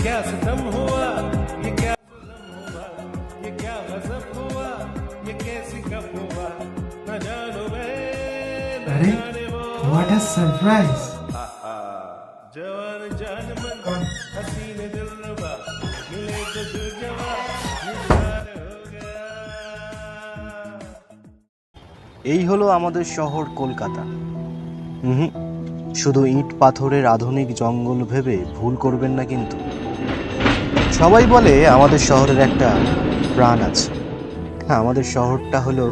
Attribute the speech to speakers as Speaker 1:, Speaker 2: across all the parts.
Speaker 1: क्या सितम हुआ, ये क्या जुल्म हुआ, ये क्या गजब हुआ, ये कैसी कब हुआ, न जानो मैं न
Speaker 2: अरे
Speaker 1: जाने वो।
Speaker 2: What a surprise.
Speaker 1: जवान जान मन हसीन दिल रुबा, मिले तो दिल जवा, निसार हो गया।
Speaker 3: এই হলো আমাদের শহর কলকাতা। শুধু ইট পাথরের আধুনিক জঙ্গল ভেবে ভুল করবেন না কিন্তু। সবাই বলে আমাদের শহরের একটা প্রাণ আছে। হ্যাঁ, আমাদের শহরটা হলো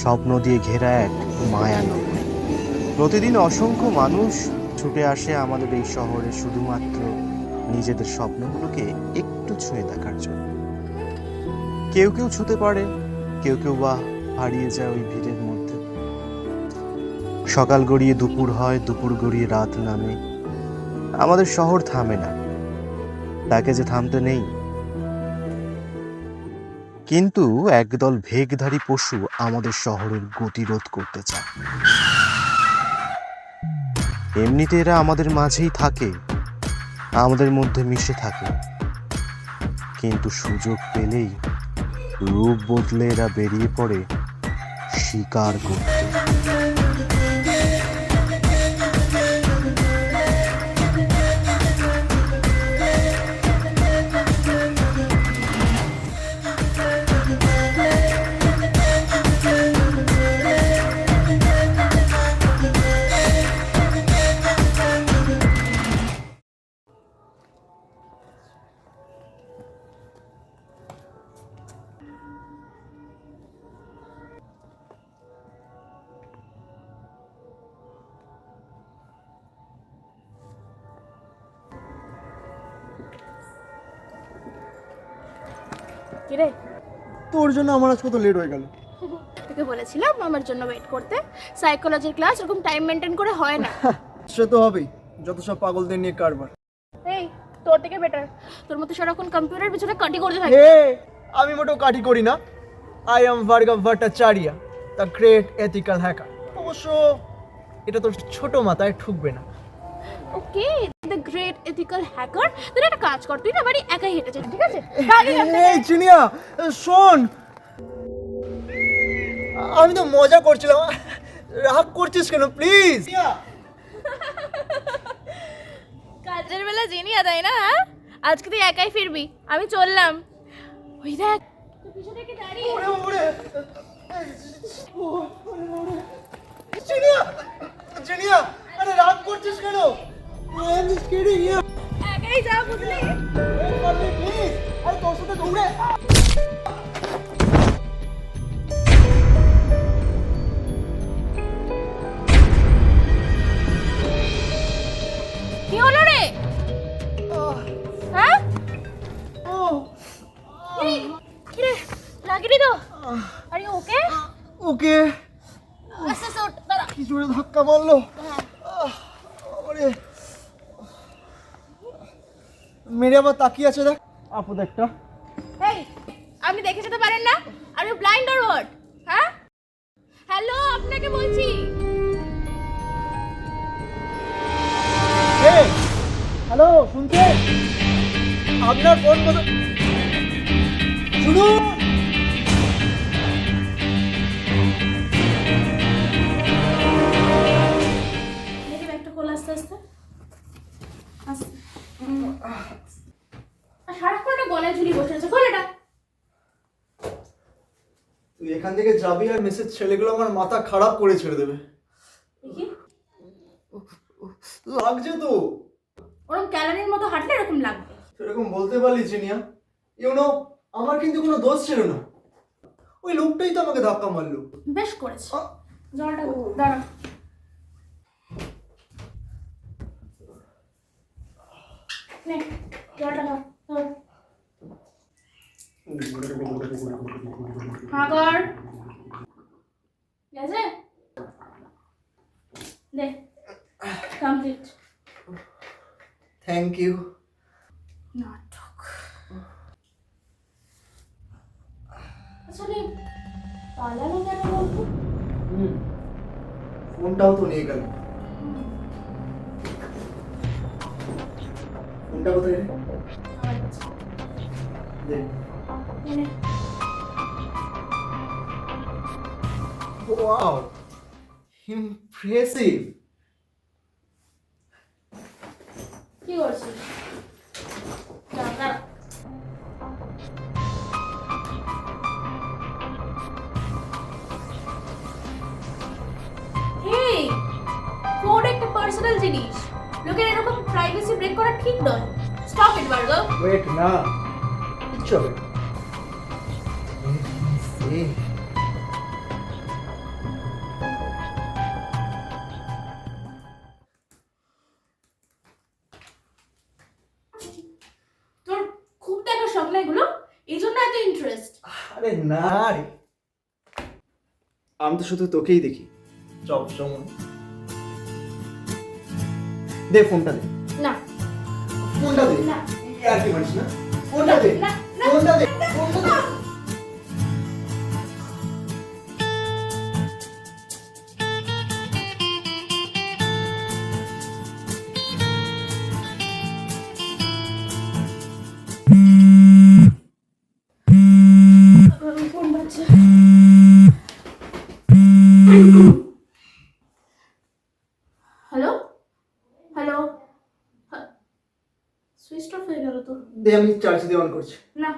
Speaker 3: স্বপ্ন দিয়ে ঘেরা এক মায়ানগর। প্রতিদিন অসংখ্য মানুষ ছুটে আসে আমাদের এই শহরে শুধুমাত্র নিজেদের স্বপ্নগুলোকে একটু ছুঁয়ে দেখার জন্য। কেউ কেউ ছুতে পারে, কেউ কেউ বা হারিয়ে যায় ওই ভিড়ের মধ্যে। সকাল গড়িয়ে দুপুর হয়, দুপুর গড়িয়ে রাত নামে, আমাদের শহর থামে না। তাকে যে থামতে নেই, কিন্তু একদল ভেগধারী পশু আমাদের শহরের গতিরোধ করতে চায়। এমনিতে এরা আমাদের মাঝেই থাকে, আমাদের মধ্যে মিশে থাকে, কিন্তু সুযোগ পেলেই রূপ বদলে এরা বেরিয়ে পড়ে শিকার করতে।
Speaker 4: কিরে,
Speaker 2: তোর জন্য আমার আজ কত লেট হয়ে গেল।
Speaker 4: তোকে বলেছিলাম আমার জন্য ওয়েট করতে। সাইকোলজির ক্লাস এরকম টাইম মেনটেন করে হয় না।
Speaker 2: সে তো হবেই, যত সব পাগলদের নিয়ে কারবার।
Speaker 4: এই তোর থেকে বেটার, তোর মতো সারাক্ষণ কম্পিউটার পিছনে কাটি করতে থাকে।
Speaker 2: হে, আমি মোটেও কাঠি করি না। I am Varga Bhattacharya, the great ethical hacker. অবশ্য এটা তোর ছোট মাথায় ঠুকবে না।
Speaker 4: ওকে, দ্য গ্রেট এথিক্যাল হ্যাকার। তুই একটা কাজ কর, তুই না বাড়ি একাই হেঁটে যা, ঠিক আছে?
Speaker 2: এই চিনিয়া, শোন, আমি তো মজা করছিলাম, রাগ করছিস কেন প্লিজ?
Speaker 4: কাজের বেলা জিনিয়া তাই না? আজকে তুই একাই ফিরবি, আমি চললাম। ওই দেখ তুই পিছনে কি দাঁড়িয়ে।
Speaker 2: চিনিয়া, চিনিয়া, আরে রাগ করছিস কেন? I am just kidding you.
Speaker 4: একাই যা, বুঝলি?
Speaker 2: Wait for me, please. আরে তোর সাথে দৌড়ে।
Speaker 4: কি হলো রে? হ্যাঁ? এই, কি রে, লাগেনি তো? Are you okay?
Speaker 2: ওকে,
Speaker 4: আস্তে আস্তে ওঠ, দাঁড়া।
Speaker 2: কি জোরে ধাক্কা মারলো। আরে মেরে আবার তাকিয়ে আছে, দেখ আপদ একটা।
Speaker 4: এই, আপনি দেখে যেতে পারেন না? Are you blind or what? হ্যাঁ? হ্যালো, আপনাকে বলছি।
Speaker 2: হ্যালো, শুনছেন? আপনার ফোন কত শুনুন।
Speaker 4: দেখি ব্যাগটা খোল আস্তে আস্তে আস্তে। আর সারাক্ষণ একটা গলায় ঝুলি বসে আছে, খোল এটা।
Speaker 2: তুই এখান থেকে যাবি আর মেসেজ ছেলেগুলো আমার মাথা খারাপ করে ছেড়ে দেবে।
Speaker 4: দেখি
Speaker 2: লাগছে তো।
Speaker 4: ওরকম ক্যালারির মতো হাঁটলে এরকম লাগবে।
Speaker 2: সেরকম বলতে পারলি চিনিয়া। আমার কিন্তু কোনো দোষ ছিল না, ওই লোকটাই তো আমাকে ধাক্কা মারলো।
Speaker 4: বেশ করেছে। জলটা দাঁড়া। নে, জলটা ধর, ধর। হ্যাঁ কর। গেছে? দে, কমপ্লিট।
Speaker 2: Thank you.
Speaker 4: নাটক। আসলে পালালো কেন বলতো?
Speaker 2: ফোনটাও তো নিয়ে গেল। ফোনটা কোথায় রে?
Speaker 4: আমার
Speaker 2: ওয়াও, ইমপ্রেসিভ।
Speaker 4: কি করছিস? দাঁড়া। এই ফোন একটা পার্সোনাল জিনিস, লোকের এরকম প্রাইভেসি ব্রেক করা ঠিক নয়। Stop it Bhargav.
Speaker 2: ওয়েট না, কিচ্ছু হবে না।
Speaker 4: তোর খুব দেখার শখ না এগুলো, এই জন্য এত ইন্টারেস্ট।
Speaker 2: আরে না রে, আমি তো শুধু তোকেই দেখি সব সময়। দে ফোনটা দে,
Speaker 4: না
Speaker 2: ফোনটা দে।
Speaker 4: না।
Speaker 2: আর কি মানিস না, ফোনটা দে,
Speaker 4: না, না,
Speaker 2: ফোনটা দে, ফোনটা দে।
Speaker 4: ফোন বাজছে। হ্যালো হ্যালো, সুইচ অফ হয়ে গেল তো।
Speaker 2: দে, আমি চার্জ দিয়ে অন করছি।
Speaker 4: না,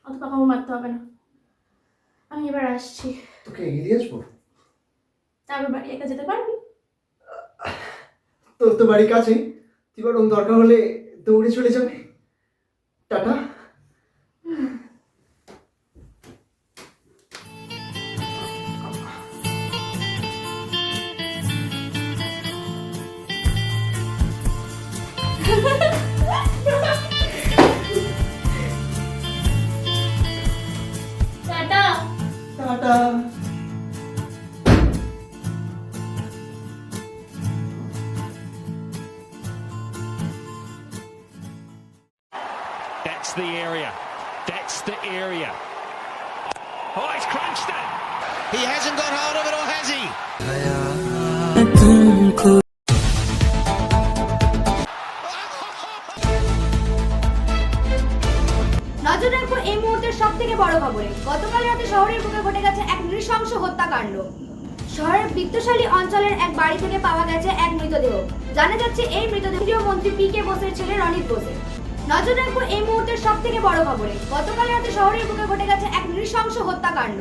Speaker 4: অত পাকামো মারতে হবে না, আমি এবার আসছি।
Speaker 2: তোকে এগিয়ে দিয়ে আসবো?
Speaker 4: তারপর বাড়ি একা যেতে পারবি?
Speaker 2: তোর তো বাড়ি কাছেই, তুই বরং দরকার হলে দৌড়ে চলে যাবে। Tata.
Speaker 4: Tata.
Speaker 2: Tata.
Speaker 5: That's the area. That's the area. Oh, he's crunched it. He hasn't got hold of it, or has he?
Speaker 6: নজর রাখবো এই মুহূর্তের সব থেকে বড় খবরে। গতকাল রাতে শহরের বুকে ঘটে গেছে এক নৃশংস হত্যাকাণ্ড। শহরের বিত্তশালী অঞ্চলের এক বাড়ি থেকে পাওয়া গেছে এক মৃতদেহ। জানা যাচ্ছে এই মৃতদেহ কেন্দ্রীয় মন্ত্রী পি.কে. বোসের ছেলে রনিত বোসের। নজর রাখবো এই মুহূর্তের সব থেকে বড় খবরে। গতকাল রাতে শহরের বুকে ঘটে গেছে এক নৃশংস হত্যাকাণ্ড।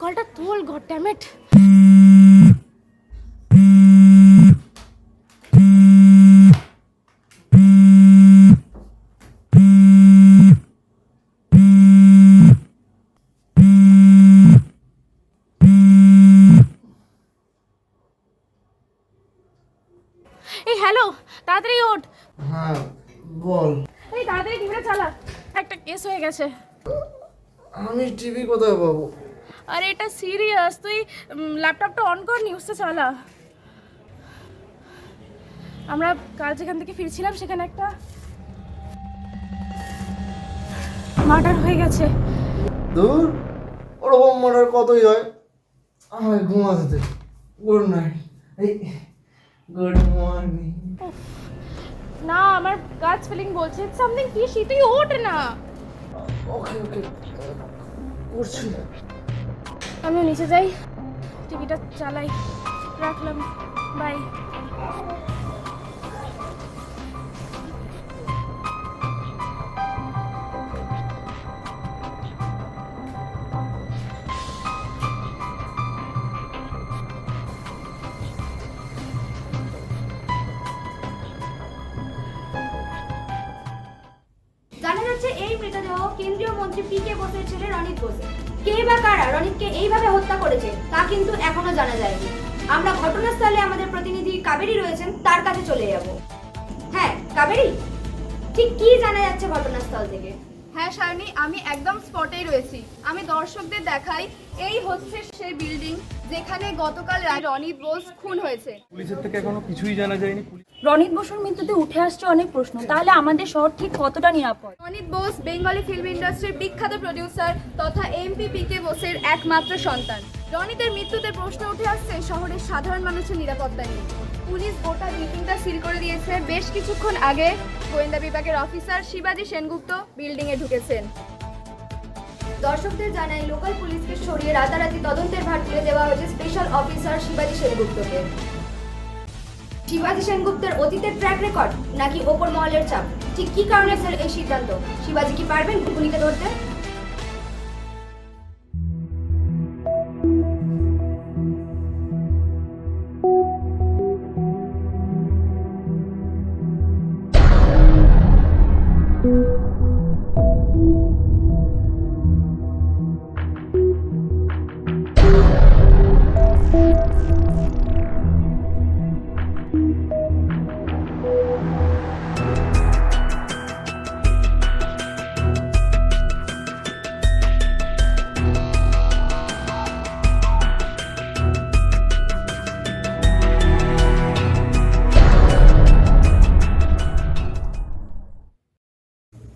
Speaker 4: কলটা তোল, গড ড্যাম ইট। এই হ্যালো, তাড়াতাড়ি ওঠ।
Speaker 2: হ্যাঁ বল।
Speaker 4: এই তাড়াতাড়ি টিভিটা চালা, একটা কেস হয়ে গেছে।
Speaker 2: আমি টিভি কোথায় পাবো?
Speaker 4: আরে এটা সিরিয়াস, তুই ল্যাপটপটা অন কর, নিউজটা চালা। আমরা কাল যেখান থেকে ফিরছিলাম সেখানে একটা মার্ডার হয়ে গেছে।
Speaker 2: দূর, ওরকম মার্ডার কতই হয়। আমায় ঘুমাতে দে। Good night. এই গুড মর্নিং।
Speaker 4: না, আমার গাছ ফিলিং বলছে সামথিং ফিশি, তুই ওঠ না।
Speaker 2: ওকে ওকে, করছি।
Speaker 4: আমিও নিচে যাই, টিভিটা চালাই। রাখলাম, বাই।
Speaker 6: জানা যাচ্ছে এই মৃতদেহ কেন্দ্রীয় মন্ত্রী পি.কে. বোসের ছেলে রনিত বোসের। কে বা কারা রনিতকে এইভাবে হত্যা করেছে তা কিন্তু এখনো জানা যায়নি। আমরা ঘটনাস্থলে আমাদের প্রতিনিধি কাবেরী রয়েছেন, তার কাছে চলে যাব। হ্যাঁ কাবেরী, ঠিক কি জানা যাচ্ছে ঘটনাস্থল থেকে?
Speaker 7: হ্যাঁ শার্নি, আমি একদম স্পটেই রয়েছি। আমি দর্শকদের দেখাই এই হচ্ছে সেই বিল্ডিং যেখানে গতকাল রনিত বোস খুন হয়েছে।
Speaker 1: পুলিশের থেকে এখনো কিছুই জানা যায়নি।
Speaker 8: রনিত বসুর মৃত্যুতে উঠে আসছে অনেক প্রশ্ন, তাহলে আমাদের শহর ঠিক কতটা নিরাপদ?
Speaker 7: রনিত বোস বেঙ্গলি ফিল্ম ইন্ডাস্ট্রির বিখ্যাত প্রডিউসার তথা এমপি পিকে বোসের একমাত্র সন্তান। রনিতের মৃত্যুতে প্রশ্ন উঠে আসছে শহরের সাধারণ মানুষের নিরাপত্তা নিয়ে। পুলিশ গোটা বিল্ডিংটা সিল করে দিয়েছে। বেশ কিছুক্ষণ আগে গোয়েন্দা বিভাগের অফিসার শিবাজি সেনগুপ্ত বিল্ডিংয়ে ঢুকেছেন।
Speaker 6: দর্শকদের জানাই, লোকাল পুলিশকে সরিয়ে রাতারাতি তদন্তের ভার তুলে দেওয়া হয়েছে স্পেশাল অফিসার শিবাজি সেনগুপ্তকে। শিবাজি সেনগুপ্তের অতীতের ট্র্যাক রেকর্ড নাকি ওপর মহলের চাপ, ঠিক কি কারণে স্যার এই সিদ্ধান্ত? শিবাজি কি পারবেন খুনিকে ধরতে?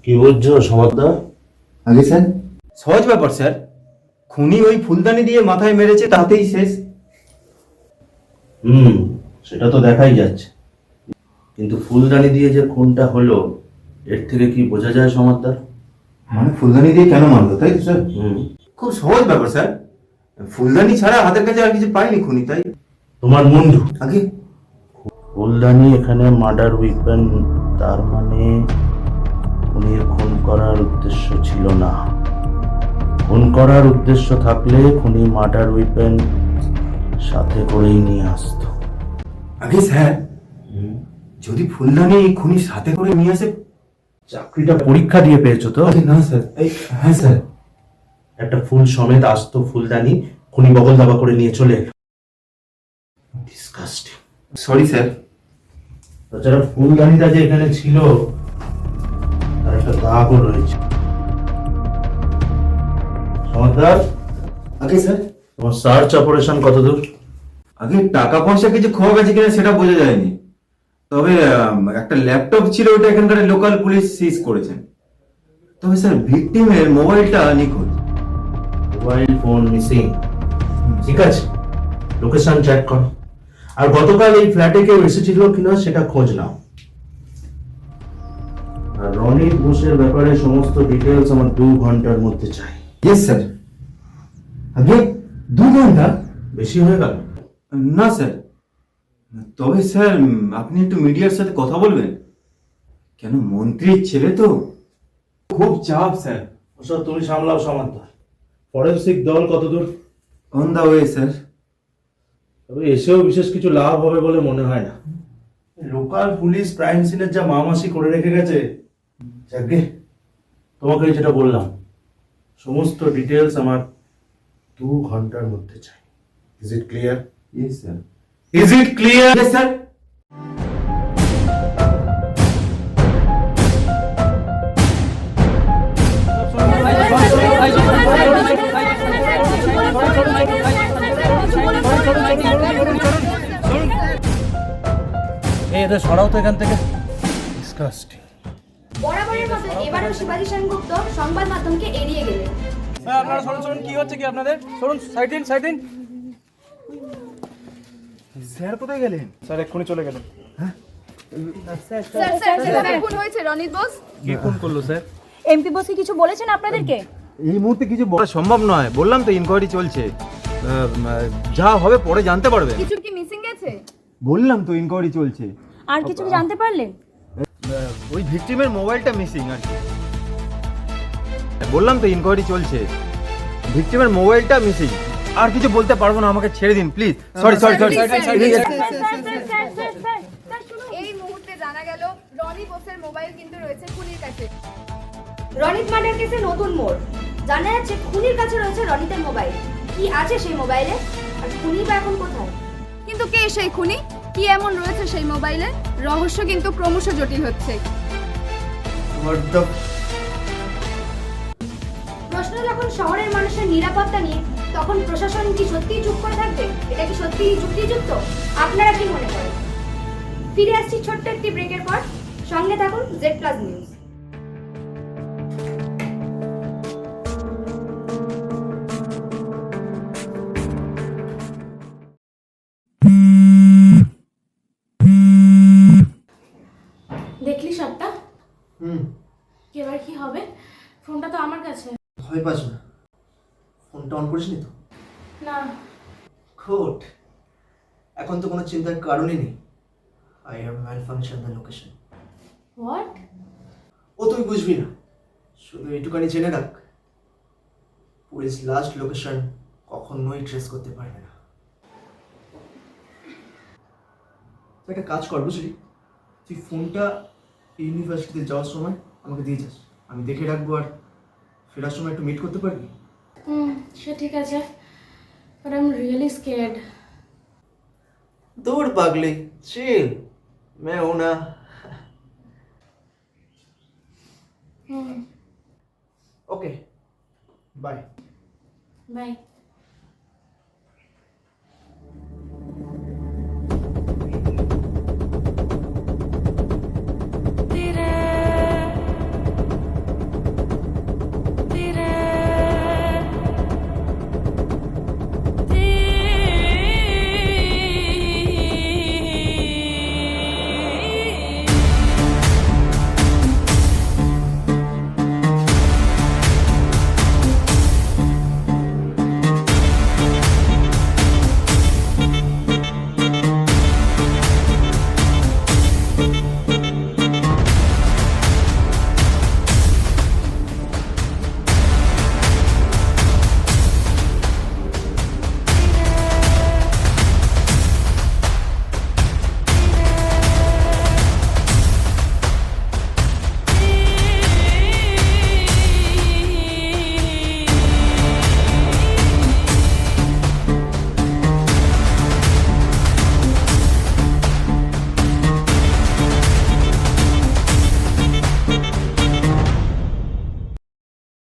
Speaker 3: কি বুঝছো সমাদদা?
Speaker 9: আগে স্যার, সহজ ব্যাপার স্যার। খুনি ওই ফুলদানি দিয়ে মাথায় মেরেছে, তাতেই শেষ।
Speaker 3: সেটা তো দেখাই যাচ্ছে, কিন্তু ফুলদানি দিয়ে যে খুনটা হলো এর থেকে কি বোঝা যায় সমাদদার?
Speaker 9: মানে ফুলদানি দিয়ে কেন মারলো, তাই তো স্যার? খুব সহজ ব্যাপার স্যার। ফুলদানি ছাড়া হাতের কাছে আর কিছু পাইনি খুনি, তাই।
Speaker 3: তোমার মুন্ডু
Speaker 9: আগে
Speaker 3: ফুলদানি এখানে মার্ডার উইপেন, তার মানে খুনির খুন করার উদ্দেশ্য ছিল না। খুন করার উদ্দেশ্য থাকলে খুনি মার্ডার উইপেন সাথে করেই নিয়ে আসতো।
Speaker 9: আগে স্যার, যদি ফুলদানি খুনি সাথে করে নিয়ে আসে।
Speaker 3: চাকরিটা পরীক্ষা দিয়ে পেয়েছো তো?
Speaker 9: আগে না স্যার, হ্যাঁ স্যার।
Speaker 3: একটা ফুল সমেত আসতো ফুলদানি, খুনি বগল দাবা করে নিয়ে চলে এলো। ডিসকাস্টিং।
Speaker 9: Sorry sir.
Speaker 3: তাছাড়া ফুলদানিটা যে এখানে ছিল তার একটা দাগও রয়েছে। সমাদদার,
Speaker 9: আগে স্যার,
Speaker 3: তোমার সার্চ অপারেশন কতদূর?
Speaker 9: আগে টাকা পয়সা কিছু খোয়া গেছে কিনা সেটা বোঝা যায়নি, তবে একটা ল্যাপটপ ছিল, ওটা এখানকার লোকাল পুলিশ সিজ করেছেন। তবে স্যার ভিকটিমের মোবাইলটা নিখোঁজ।
Speaker 3: মোবাইল ফোন মিসিং, ঠিক আছে, লোকেশন চেক করো। আর গতকাল এই ফ্ল্যাটে কেউ এসেছিল কিনা সেটা খোঁজ নাও। আর রনিত বোসের ব্যাপারে সমস্ত ডিটেলস আমার 2 ঘন্টার মধ্যে চাই।
Speaker 9: Yes sir. আগে 2 ঘন্টা
Speaker 3: বেশি হয়ে গেল?
Speaker 9: না স্যার, তবে স্যার আপনি একটু মিডিয়ার সাথে কথা বলবেন। কেন, মন্ত্রীর ছেলে তো, খুব চাপ স্যার।
Speaker 3: ওসব তুমি সামলাও সমাদদার। ফরেন্সিক দল কতদূর?
Speaker 9: On the way sir.
Speaker 3: তবে এসেও বিশেষ কিছু লাভ হবে বলে মনে হয় না। লোকাল পুলিশ ক্রাইম সিনের যা মামাসি করে রেখে গেছে, যাকে তোমাকে যেটা বললাম সমস্ত ডিটেলস আমার 2 ঘন্টার মধ্যে চাই। Is it clear?
Speaker 9: Yes sir.
Speaker 3: Is it clear?
Speaker 9: Yes sir.
Speaker 1: এদের সরাও তো এখান থেকে। ডিসকাস্টিং।
Speaker 6: বরাবরের মতো এবারেও শিবাজি সেনগুপ্ত সংবাদ মাধ্যমকে এড়িয়ে গেলেন।
Speaker 2: আপনারা শুনুন কি হচ্ছে কি আপনাদের, শুনুন, সাইড দিন।
Speaker 9: স্যার কোথায় গেলেন?
Speaker 2: স্যার এক্ষুনি চলে গেলেন।
Speaker 7: স্যার খুন হয়েছে রনিত বোস।
Speaker 2: কি ফোন করলো স্যার?
Speaker 8: এমপি বসি কিছু বলেছেন আপনাদেরকে?
Speaker 9: এই মুহূর্তে কিছু বলা সম্ভব নয়, বললাম তো ইনকোয়ারি চলছে। যা হবে পরে জানতে পারবে।
Speaker 7: কিছু কি মিসিং গেছে?
Speaker 9: বললাম তো ইনকোয়ারি চলছে।
Speaker 8: আর কিছু কি জানতে পারলেন?
Speaker 9: ওই ভিকটিমের মোবাইলটা মিসিং আর কি। বললাম তো ইনকোয়ারি চলছে, ভিকটিমের মোবাইলটা মিসিং। আর কিছু বলতে পারবো না, আমাকে ছেড়ে দিন প্লিজ। সরি।
Speaker 7: এই মুহূর্তে জানা গেল রনি বোসের মোবাইল কিন্তু রয়েছে খুনির কাছে।
Speaker 6: রনিত মার্ডার কেসে নতুন মোড়। জানা যাচ্ছে খুনির কাছে রয়েছে রনিতের মোবাইল। কি আছে সেই মোবাইলে, আর খুনি বা এখন কোথায়?
Speaker 7: কিন্তু কে সেই খুনি, কি এমন রয়েছে সেই মোবাইলে? রহস্য কিন্তু ক্রমশ জটিল হচ্ছে।
Speaker 6: প্রশ্ন যখন শহরের মানুষের নিরাপত্তা নিয়ে, তখন প্রশাসন কি সত্যিই চুপ করে থাকবে? এটা কি সত্যিই যুক্তিযুক্ত? আপনারা কি মনে করেন? ফিরে আসছি ছোট্ট একটি ব্রেকের পর। সঙ্গে থাকুন Z+ নিউজ।
Speaker 4: দেখলি সবটা?
Speaker 2: হুম,
Speaker 4: এবার কি হবে? ফোনটা তো আমার কাছে।
Speaker 2: ভয় পাস না, ফোনটা অন করিসনি তো?
Speaker 4: না।
Speaker 2: গুড, এখন তো কোনো চিন্তার কারণই নেই। I have malfunction the location.
Speaker 4: What?
Speaker 2: ও তুই বুঝবি না, শুধু এইটুকানি জেনে রাখ, পুলিশ লাস্ট লোকেশন কখনোই ট্রেস করতে পারবে না। তুই একটা কাজ কর, বুঝলি, তুই ফোনটা ইউনিভার্সিটিতে যাওয়ার সময় আমাকে দিয়ে যাস, আমি দেখে রাখবো, আর ফেরার সময় একটু মিট করতে পারবি?
Speaker 4: সে ঠিক আছে, but I am really scared.
Speaker 2: दूर पागली, चिल, मैं हूं ना। Okay, bye.
Speaker 4: बाय।